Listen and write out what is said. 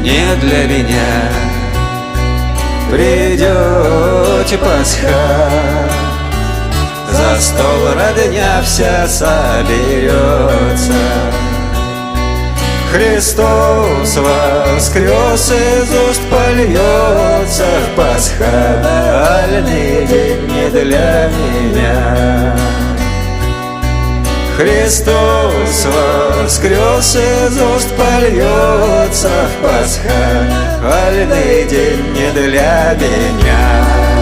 не для меня. Придете Пасха, за стол родня вся соберется. Христос воскрес, из уст польется в пасхальный день не для меня. Христос воскрес, из уст польется в пасхальный день не для меня.